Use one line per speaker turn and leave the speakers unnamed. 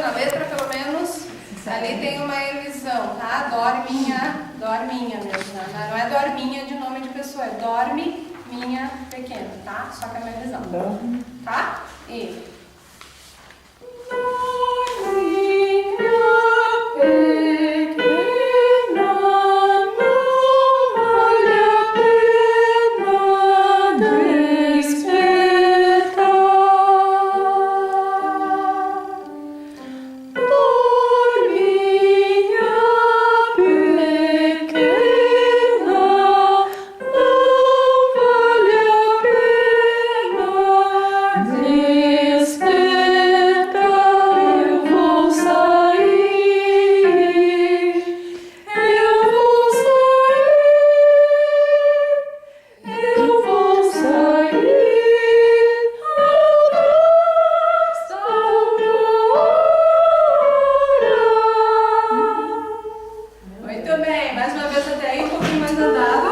na letra pelo menos, ali tem uma elisão, tá? Dorminha mesmo, né? Não é dorminha de nome de pessoa, é dorme minha pequena, tá? Só que é uma elisão, tá? E... Muito bem, mais uma vez até aí, um pouquinho mais andado.